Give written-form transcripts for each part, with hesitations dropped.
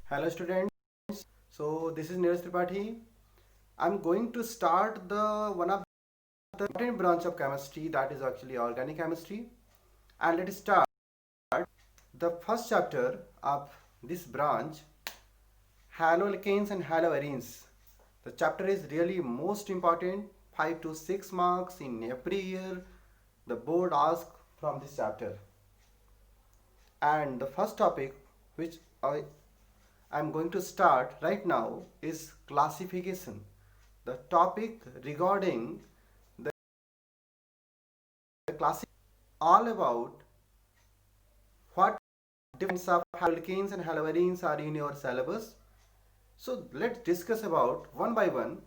Hello students. So this is Neeraj Tripathi. I'm going to start the one of the important branch of chemistry, that is actually organic chemistry. And let us start the first chapter of this branch, haloalkanes and haloarenes. The chapter is really most important, 5 to 6 marks in every year. The board asks from this chapter. And the first topic which I'm going to start right now is classification. The topic regarding the classic all about what difference of haloalkanes and haloarenes are in your syllabus. So let's discuss about one by one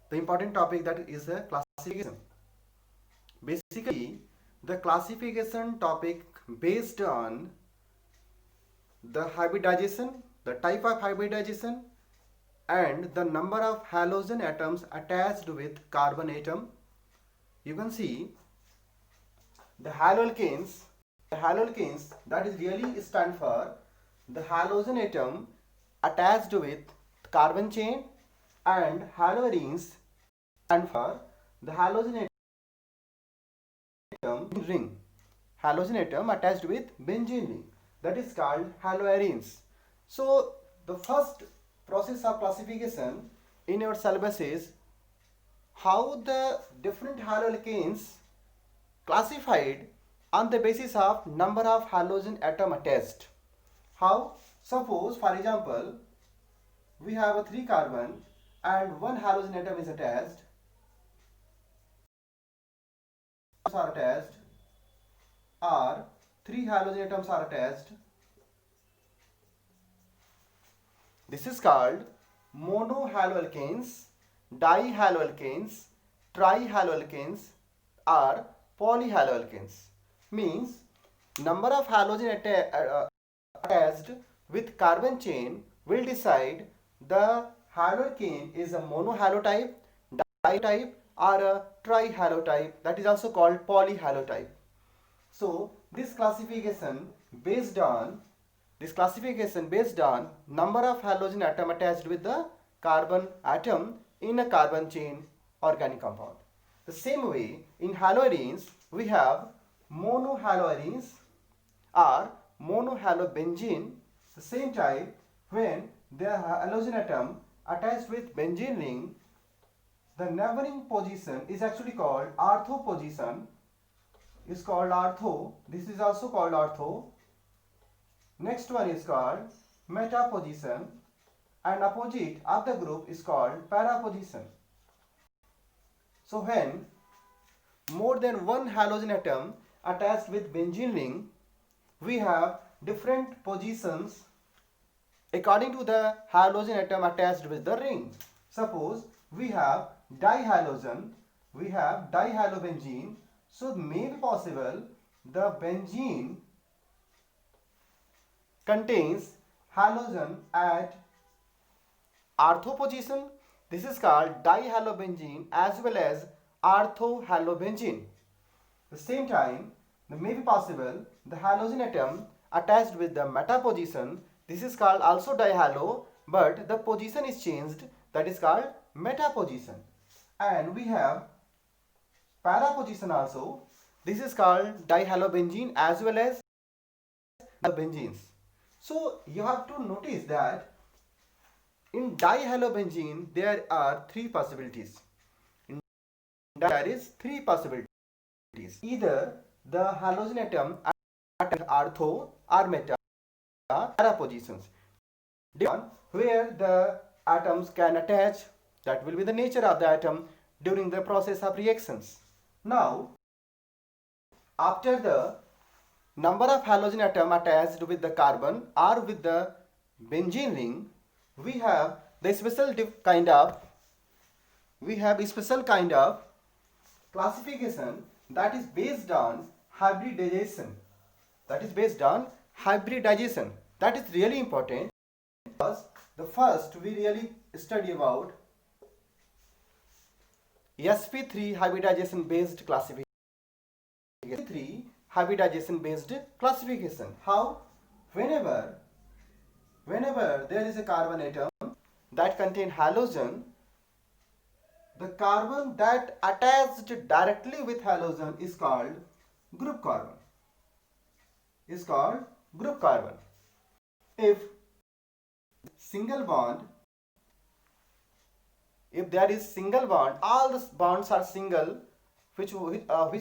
the important topic, that is the classification. Basically, the classification topic based on the hybridization, the type of hybridization, and the number of halogen atoms attached with carbon atom. You can see the haloalkanes that is really stand for the halogen atom attached with carbon chain, and haloarenes stand for the halogen atom ring, halogen atom attached with benzene ring, that is called haloarenes. So the first process of classification in your syllabus is how the different haloalkanes classified on the basis of number of halogen atom attached. How? Suppose for example we have a 3 carbon and one halogen atom is attached, or 3 halogen atoms are attached. This is called monohaloalkanes, dihaloalkanes, trihaloalkanes, or polyhaloalkanes. Means number of halogen attached with carbon chain will decide the haloalkane is a monohalotype, ditype, or a trihalotype, that is also called polyhalotype. So this classification based on number of halogen atom attached with the carbon atom in a carbon chain organic compound. The same way in haloarenes we have monohaloarenes or monohalobenzene, the same type. When the halogen atom attached with benzene ring, the neighboring position is actually called ortho position, is called ortho. This is also called ortho. Next one is called meta position, and opposite of the group is called para position. So when more than one halogen atom attached with benzene ring, we have different positions according to the halogen atom attached with the ring. Suppose we have dihalobenzene, so it may be possible the benzene contains halogen at ortho position. This is called dihalobenzene as well as orthohalobenzene. At the same time, it may be possible the halogen atom attached with the meta position. This is called also dihalo, but the position is changed. That is called meta position. And we have para position also. This is called dihalobenzene as well as the benzenes. So you have to notice that in dihalobenzene there are three possibilities. In there is three possibilities. Either the halogen atom at ortho or meta para positions, where the atoms can attach, that will be the nature of the atom during the process of reactions. Now, after the number of halogen atom attached with the carbon or with the benzene ring, we have the special kind of classification that is based on hybridization. That is really important because the first we really study about sp3 hybridization based classification. Hybridization based classification. How? Whenever whenever there is a carbon atom that contain halogen, the carbon that attached directly with halogen is called group carbon. Is called group carbon. If single bond, if there is single bond, all the bonds are single. Which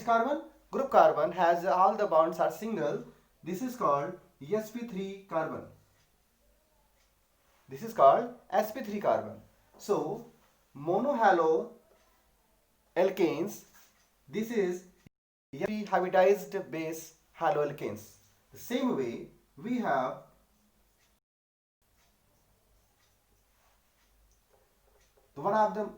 carbon? Group carbon has all the bonds are single. This is called sp3 carbon. This is called sp3 carbon. So monohalo alkanes, this is hybridized base haloalkanes. The same way we have one of the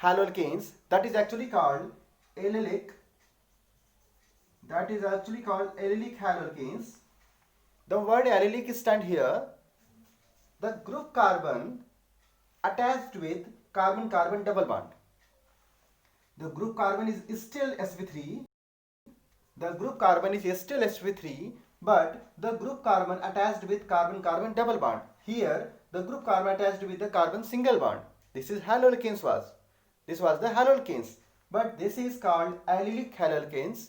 haloalkanes that is actually called allylic. That is actually called allylic haloalkanes. The word allylic stand here. The group carbon attached with carbon-carbon double bond. The group carbon is still sp3. The group carbon is still sp3, but the group carbon attached with carbon-carbon double bond. Here, the group carbon attached with the carbon single bond. This is haloalkanes was. This was the haloalkanes, but this is called allylic haloalkanes.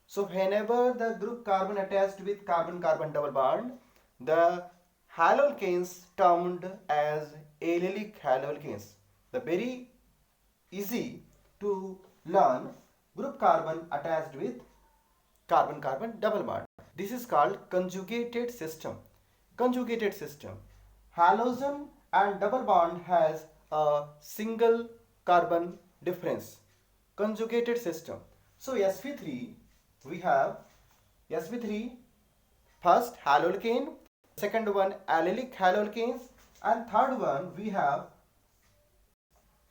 So whenever the group carbon attached with carbon-carbon double bond, the haloalkanes termed as allylic haloalkanes. The very easy to learn group carbon attached with carbon-carbon double bond. This is called conjugated system. Conjugated system. Halogen and double bond has a single carbon difference. Conjugated system. So sp3, we have sp3, first haloalkane, second one allylic haloalkanes, and third one we have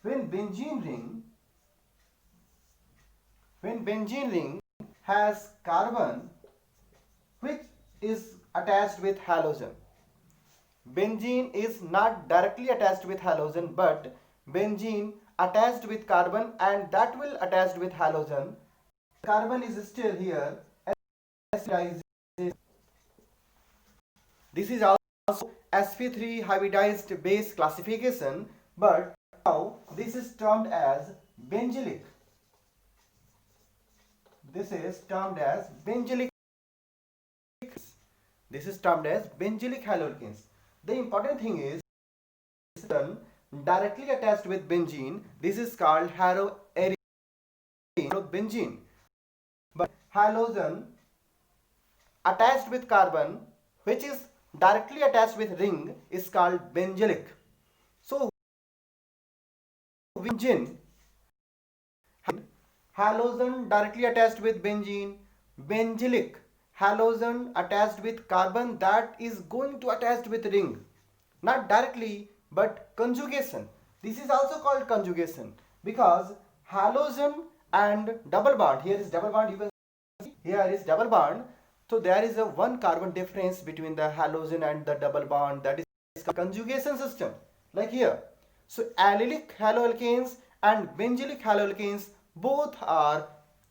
when benzene ring has carbon which is attached with halogen. Benzene is not directly attached with halogen, but benzene attached with carbon and that will attached with halogen. Carbon is still here. This is also sp3 hybridized base classification, but now this is termed as benzylic. This is termed as benzylic. This is termed as benzylic haloalkanes. The important thing is directly attached with benzene. This is called benzene. But halogen attached with carbon, which is directly attached with ring, is called benzylic. So benzene, halogen directly attached with benzene, benzylic, halogen attached with carbon that is going to attach with ring, not directly but conjugation. This is also called conjugation because halogen and double bond, here is double bond, you can see here is double bond. So there is a one carbon difference between the halogen and the double bond, that is conjugation system, like here. So allylic haloalkanes and benzylic haloalkanes both are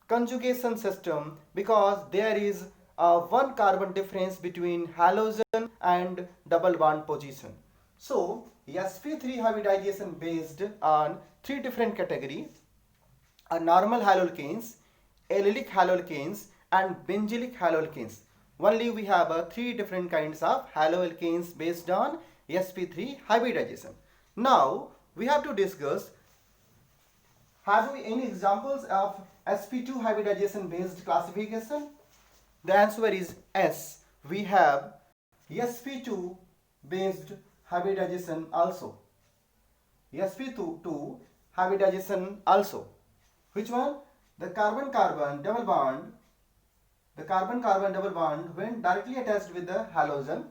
conjugation system because there is one carbon difference between halogen and double bond position. So sp3 hybridization based on three different categories: normal haloalkanes, allylic haloalkanes, and benzylic haloalkanes. Only we have three different kinds of haloalkanes based on sp3 hybridization. Now we have to discuss, have we any examples of sp2 hybridization based classification? The answer is yes. We have sp2 based hybridization also. sp2 hybridization also. Which one? The carbon-carbon double bond. The carbon-carbon double bond when directly attached with the halogen.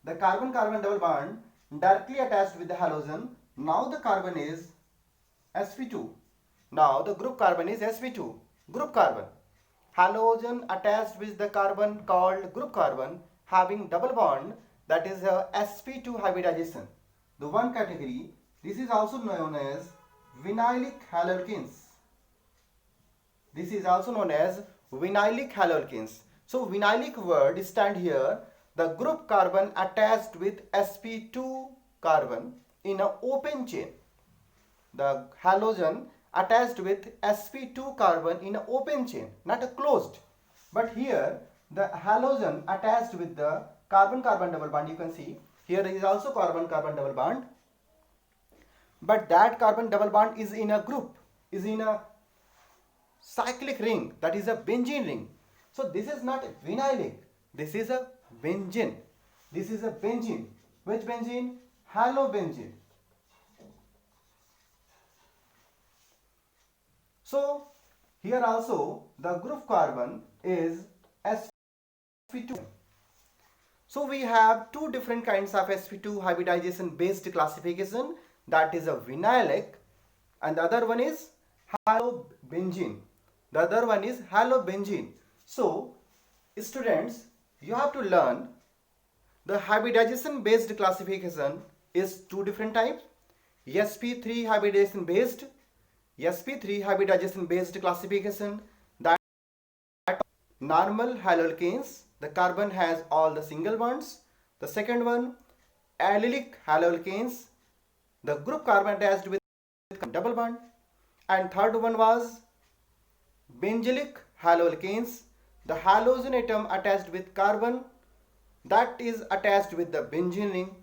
The carbon-carbon double bond directly attached with the halogen. Now the carbon is sp2. Now the group carbon is sp2. Group carbon. Halogen attached with the carbon called group carbon having double bond, that is sp2 hybridization. The one category, this is also known as vinylic haloalkanes. This is also known as vinylic haloalkanes. So vinylic word stand here. The group carbon attached with sp2 carbon in an open chain. The halogen attached with sp2 carbon in an open chain, not a closed. But here the halogen attached with the carbon-carbon double bond, you can see here is also carbon-carbon double bond. But that carbon double bond is in a group, is in a cyclic ring, that is a benzene ring. So this is not vinylic, this is a benzene. This is a benzene. Which benzene? Halobenzene. So here also the group carbon is sp2. So we have two different kinds of sp2 hybridization based classification, that is a vinylic and the other one is halobenzene. The other one is halobenzene. So students, you have to learn the hybridization based classification is two different types. sp3 hybridization based, sp3 hybridization based classification, that normal haloalkanes, the carbon has all the single bonds. The second one, allylic haloalkanes, the group carbon attached with double bond. And third one was benzylic haloalkanes, the halogen atom attached with carbon that is attached with the benzene ring.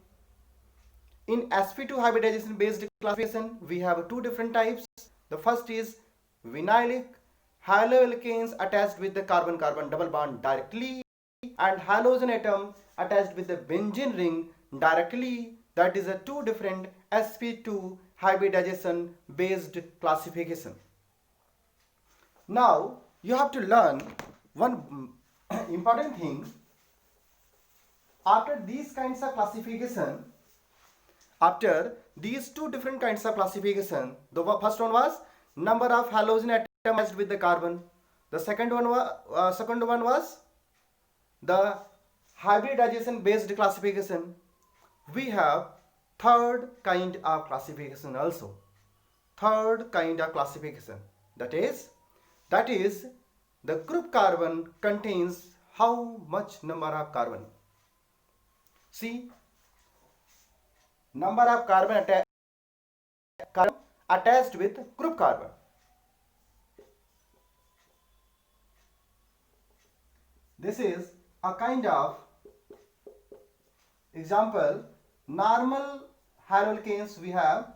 In sp2 hybridization based classification, we have two different types. The first is vinylic haloalkanes attached with the carbon-carbon double bond directly, and halogen atom attached with the benzene ring directly. That is a two different sp2 hybridization based classification. Now you have to learn one important thing. After these kinds of classification, after these two different kinds of classification, the first one was number of halogen atoms with the carbon. The second one was the hybridization based classification. We have third kind of classification also. Third kind of classification, that is the group carbon contains how much number of carbon. See, number of carbon attached with group carbon. This is a kind of example. Normal haloalkanes we have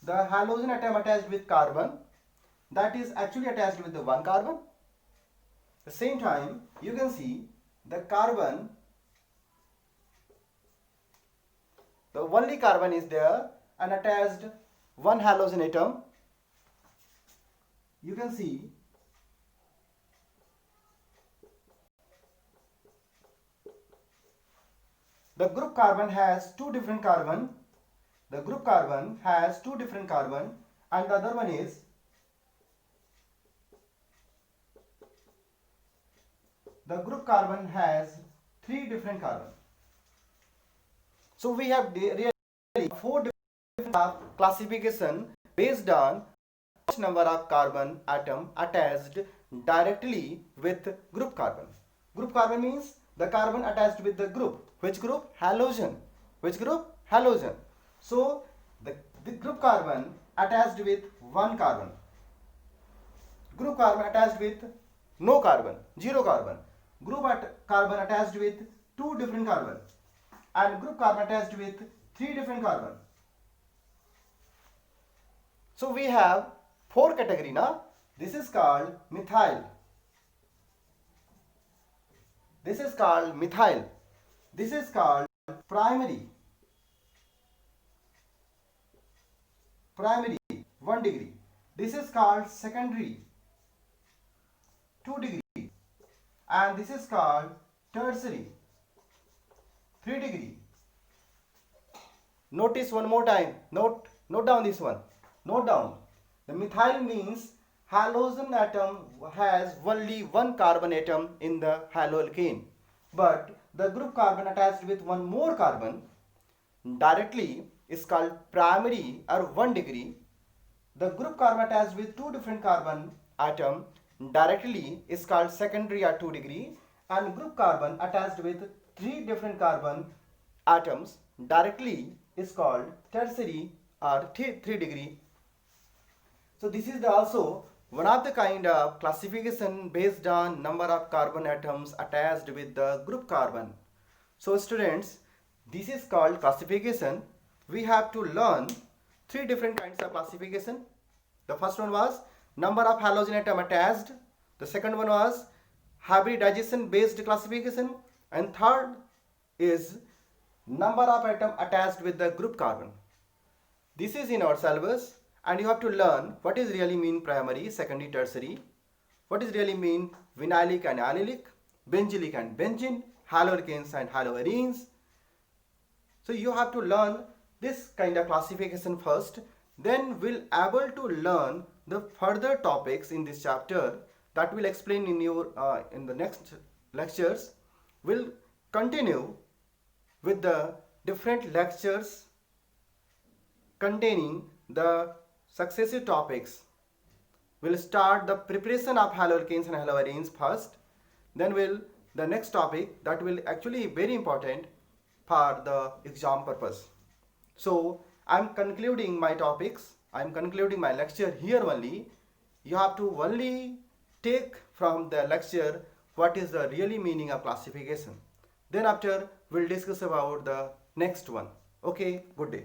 the halogen atom attached with carbon, that is actually attached with the one carbon. At the same time, you can see the carbon, the only carbon is there and attached one halogen atom. You can see the group carbon has two different carbon. The group carbon has two different carbon, and the other one is the group carbon has three different carbon. So we have really four different classification based on which number of carbon atom attached directly with group carbon. Group carbon means the carbon attached with the group. Which group? Halogen. Which group? Halogen. So the group carbon attached with one carbon. Group carbon attached with no carbon, zero carbon. Group carbon attached with two different carbon. And group carbon attached with three different carbon. So we have four category now. This is called methyl. This is called methyl. This is called primary. Primary 1 degree. This is called secondary 2 degree. And this is called tertiary 3 degree. Notice one more time. Note down this one. Note down. The methyl means halogen atom has only one carbon atom in the haloalkane, but the group carbon attached with one more carbon directly is called primary or 1 degree. The group carbon attached with two different carbon atom directly is called secondary or 2 degree, and group carbon attached with 3 different carbon atoms directly is called tertiary or 3 degree. So this is also one of the kind of classification based on number of carbon atoms attached with the group carbon. So students, this is called classification. We have to learn 3 different kinds of classification. The first one was number of halogen atom attached. The second one was hybridization based classification, and third is number of atom attached with the group carbon. This is in our syllabus, and you have to learn what is really mean primary, secondary, tertiary, what is really mean vinylic and allylic, benzylic and benzene, haloalkanes and haloarenes. So you have to learn this kind of classification first, then we'll able to learn the further topics in this chapter that will explain in your in the next lectures. We'll continue with the different lectures containing the successive topics. We'll start the preparation of haloalkanes and haloarenes first, then the next topic that will actually very important for the exam purpose. So I'm concluding my topics, I'm concluding my lecture here only. You have to only take from the lecture what is the really meaning of classification. Then after we'll discuss about the next one. Okay, good day.